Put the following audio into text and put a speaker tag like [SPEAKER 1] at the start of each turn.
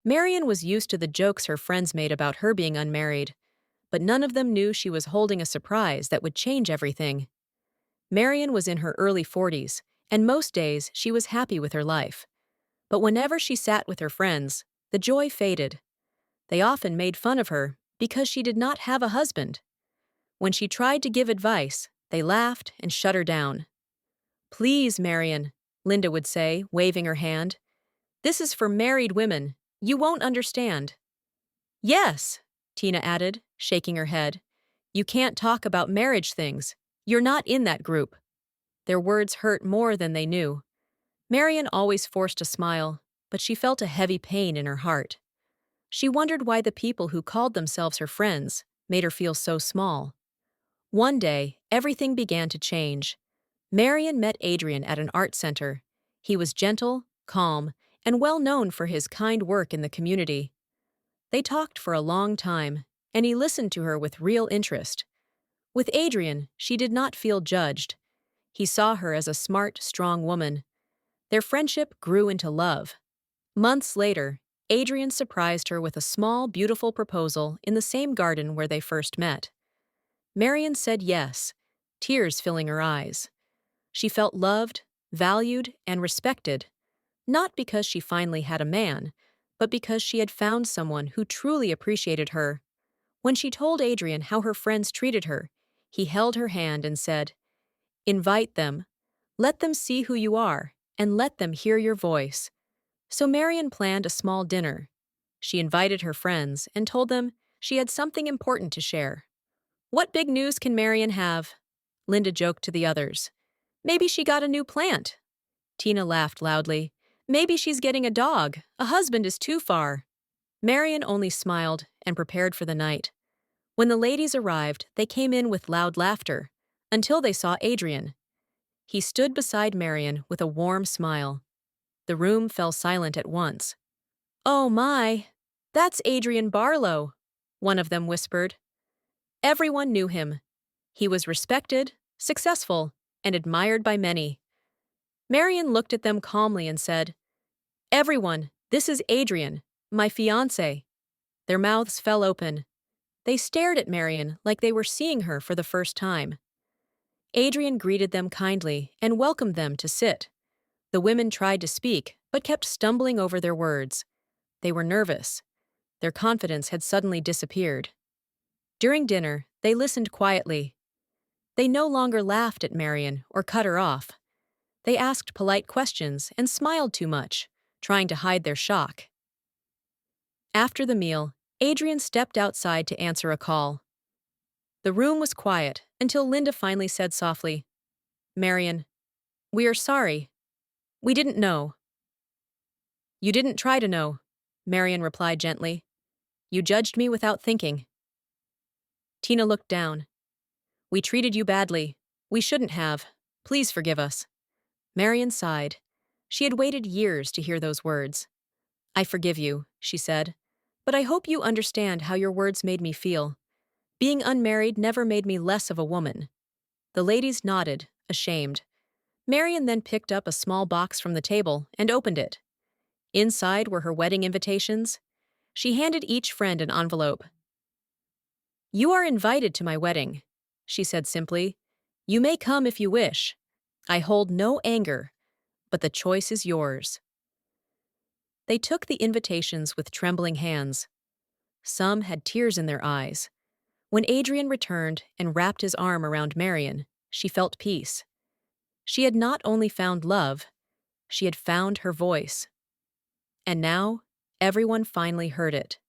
[SPEAKER 1] Marian was used to the jokes her friends made about her being unmarried, but none of them knew she was holding a surprise that would change everything. Marian was in her early 40s, and most days she was happy with her life. But whenever she sat with her friends, the joy faded. They often made fun of her because she did not have a husband. When she tried to give advice, they laughed and shut her down. "Please, Marian," Linda would say, waving her hand. "This is for married women. You won't understand." "Yes," Tina added, shaking her head. "You can't talk about marriage things. You're not in that group." Their words hurt more than they knew. Marian always forced a smile, but she felt a heavy pain in her heart. She wondered why the people who called themselves her friends made her feel so small. One day, everything began to change. Marian met Adrian at an art center. He was gentle, calm, and well known for his kind work in the community. They talked for a long time, and he listened to her with real interest. With Adrian, she did not feel judged. He saw her as a smart, strong woman. Their friendship grew into love. Months later, Adrian surprised her with a small, beautiful proposal in the same garden where they first met. Marian said yes, tears filling her eyes. She felt loved, valued, and respected, not because she finally had a man, but because she had found someone who truly appreciated her. When she told Adrian how her friends treated her, he held her hand and said, "Invite them. Let them see who you are, and let them hear your voice." So Marian planned a small dinner. She invited her friends and told them she had something important to share. "What big news can Marian have?" Linda joked to the others. "Maybe she got a new plant." Tina laughed loudly. "Maybe she's getting a dog. A husband is too far." Marian only smiled and prepared for the night. When the ladies arrived, they came in with loud laughter, until they saw Adrian. He stood beside Marian with a warm smile. The room fell silent at once. "Oh my, that's Adrian Barlow," one of them whispered. Everyone knew him. He was respected, successful, and admired by many. Marian looked at them calmly and said, "Everyone, this is Adrian, my fiancé." Their mouths fell open. They stared at Marian like they were seeing her for the first time. Adrian greeted them kindly and welcomed them to sit. The women tried to speak, but kept stumbling over their words. They were nervous. Their confidence had suddenly disappeared. During dinner, they listened quietly. They no longer laughed at Marian or cut her off. They asked polite questions and smiled too much, trying to hide their shock. After the meal, Adrian stepped outside to answer a call. The room was quiet until Linda finally said softly, "Marian, we are sorry. We didn't know." "You didn't try to know," Marian replied gently. "You judged me without thinking." Tina looked down. "We treated you badly. We shouldn't have. Please forgive us." Marian sighed. She had waited years to hear those words. "I forgive you," she said, "but I hope you understand how your words made me feel. Being unmarried never made me less of a woman." The ladies nodded, ashamed. Marian then picked up a small box from the table and opened it. Inside were her wedding invitations. She handed each friend an envelope. "You are invited to my wedding," she said simply. "You may come if you wish. I hold no anger, but the choice is yours." They took the invitations with trembling hands. Some had tears in their eyes. When Adrian returned and wrapped his arm around Marian, she felt peace. She had not only found love, she had found her voice. And now, everyone finally heard it.